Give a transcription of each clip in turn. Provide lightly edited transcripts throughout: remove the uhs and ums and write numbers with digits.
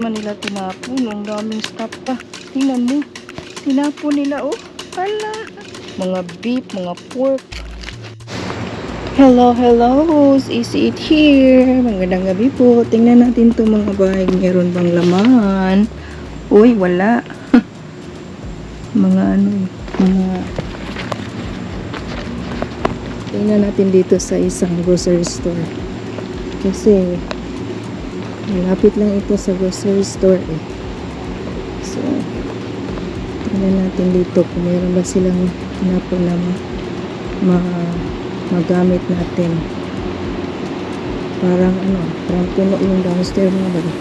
Manila tinapon. Ang daming stuff pa. Tingnan mo. Tinapon nila, oh. Hala. Mga beef, mga pork. Hello, hello. Is it here? Magandang gabi po. Tingnan natin to mga bahay. Meron bang laman? Uy, wala. Mga ano, mga... Tingnan natin dito sa isang grocery store. Kasi malapit lang ito sa grocery store eh. So, tingnan natin dito kung meron ba silang tinapon na magamit natin. Parang ano, parang puno yung downstairs mga ba?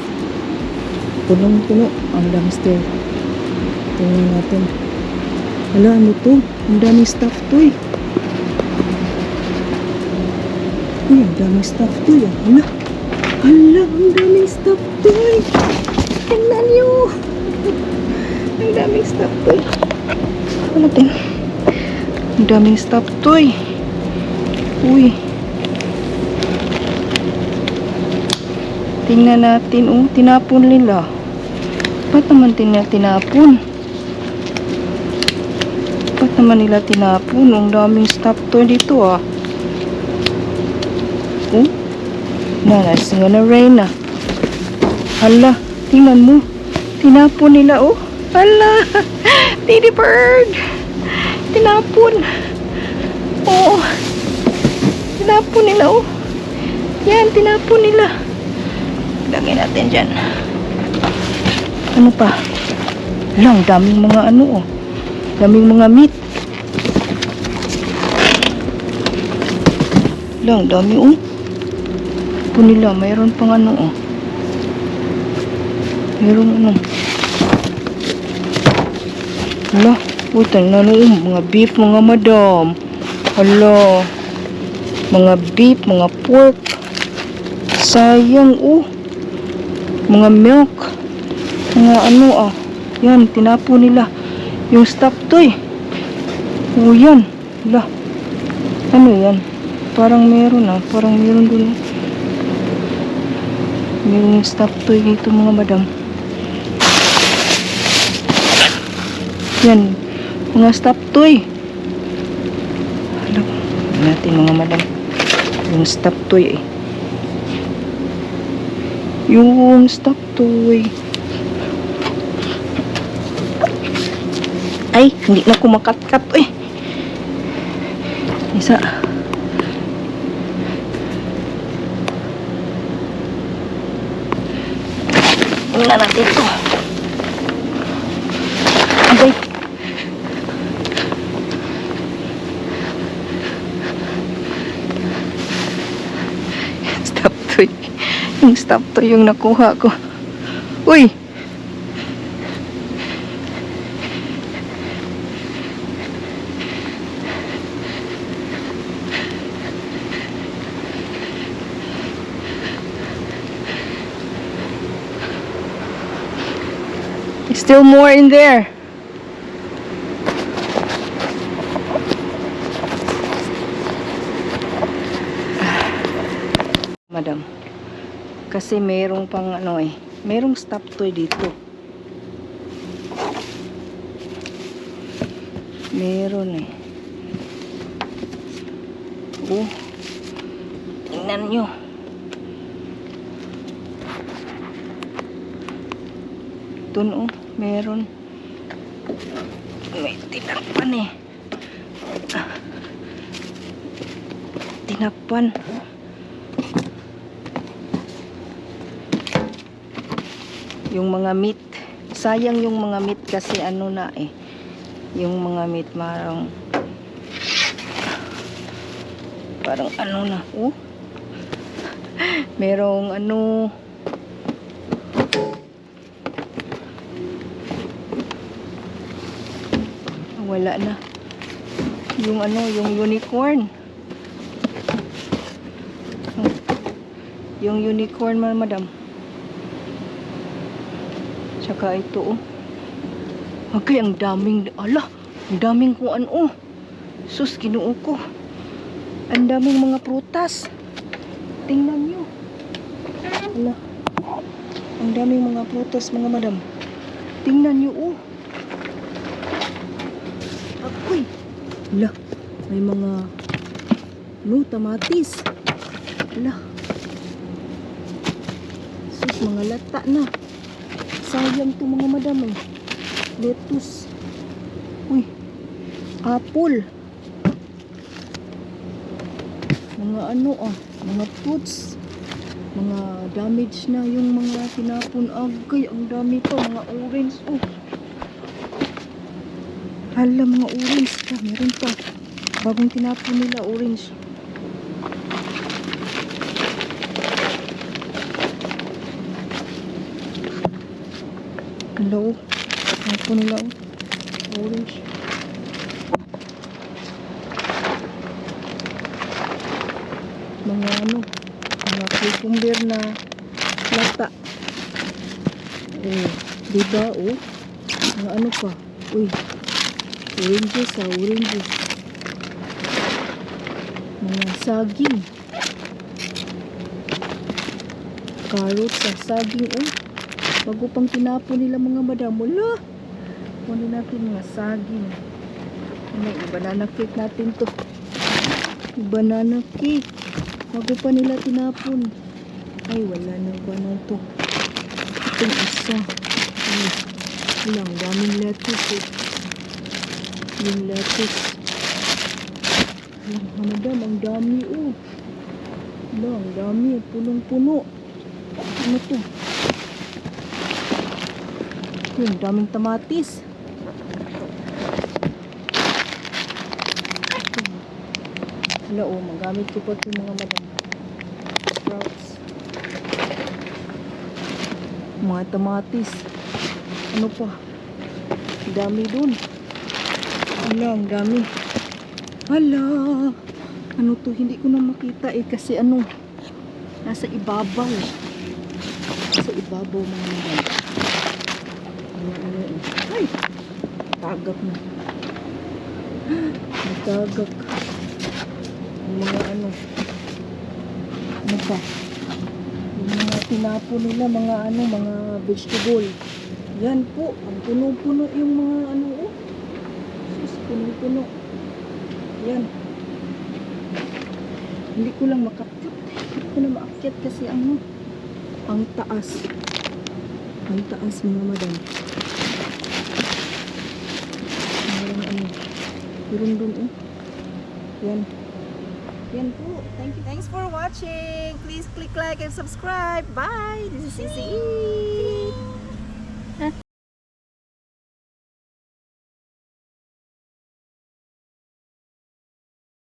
Punong-puno ang downstairs. Tingnan natin. Hala, ano to? Ang daming stuff to eh. Uy, ang daming stuff to eh. Hala. Hala, ang daming stuff to eh. Tingnan nyo. Ang daming stuff to eh. Ano natin? Ang daming stuff to eh. Uy. Tingnan natin. Oh, tinapon nila. Ba't naman tinapon? Ba't naman nila tinapon? Ang daming stuff to dito ah. Oh. Na, it's gonna rain na. Hala, tingnan mo. Tinapon nila, oh. Hala, teddy bird. Tinapon. Oh. Tinapon nila, oh. Yan, tinapon nila. Lagay natin dyan. Ano pa? Lang, daming mga ano, oh. Daming mga meat. Lang, dami, oh. Nila, mayroon pang ano oh. Mayroon ano. Hala, putan na no, mga beef, mga madam. Hala. Mga beef, mga pork. Sayang oh. Mga milk. Mga ano ah. Yan, tinapo nila. Yung stuff to eh. Oh yan. Hala. Ano yan? Parang meron ah. Parang meron dun. Yung stuff toy dito mga madam. Yan. Mga stuff toy. Alam natin mga madam. Yung stuff toy eh. Yung stuff toy. Ay, hindi na kumakat-kat eh. Isa. Tingnan natin ito. Abay. Stop to. Yung stop to yung nakuha ko. Uy! Still more in there. Madam. Kasi mayroong pang ano eh. Mayroong stop toy dito. Mayroon eh. Oh. Tingnan nyo. Dun oh. Meron. May tinakpan eh. Tinakpan. Yung mga meat. Sayang yung mga meat kasi ano na eh. Yung mga meat parang ano na. Oh. Merong ano. Wala na. Yung ano, yung unicorn. Yung unicorn madam. Tsaka ito oh. Okay, ang daming, ala, ang daming kung ano oh. Sus, Ginoo ko. Ang daming mga prutas. Tingnan nyo. Ala. Ang daming mga prutas mga madam. Tingnan nyo oh. Akoy. Lah, may mga tamatis. Lah. Sus, mga lata na. Sayang to mga madam eh. Lettuce. Uy. Apple. Mga mga fruits. Mga damage na yung mga tinapon. Agay, ang dami pa. Mga orange. Oh. Hala, mga orange pa. Meron pa. Bagong tinapon nila, orange. Hala, oh. Tinapon nila, oh. Orange. Mga mga cucumber na lata. Oh, diba, oh. Mga pa. Uy. Oranges, oranges. Mga saging. Carrots, saging, oh. Bago pang tinapon nila mga madam. Wala. Kunin natin mga saging. Banana cake natin to. Banana cake. Bago pa nila tinapon. Ay, wala na ba na to. Itong isa. Ay, walang daming lettuce eh. Yung lettuce. Walang madam, ang dami oh. Wala, ang dami. Punong-puno. Ano to? Yung daming tamatis. Wala oh, magamit ko pa ito mga madam. Sprouts. Mga tamatis. Ano pa? Dami dun. Wala, ang dami. Hala. Ano to? Hindi ko na makita eh. Kasi nasa ibabaw. Nasa ibabaw mga madam. Ay! Tagak na. Nagtagak. Mga ano pa yung mga tinapo nila mga mga vegetable. Yan po, ang puno-puno yung mga oh. Sus, puno-puno. Yan. Hindi ko lang makakyat. Hindi ko na maakyat kasi ang taas. Ang taas mga madam. Meron dun oh. Yan. Yan po. Thank you. Thanks for watching. Please click like and subscribe. Bye. This is CCE.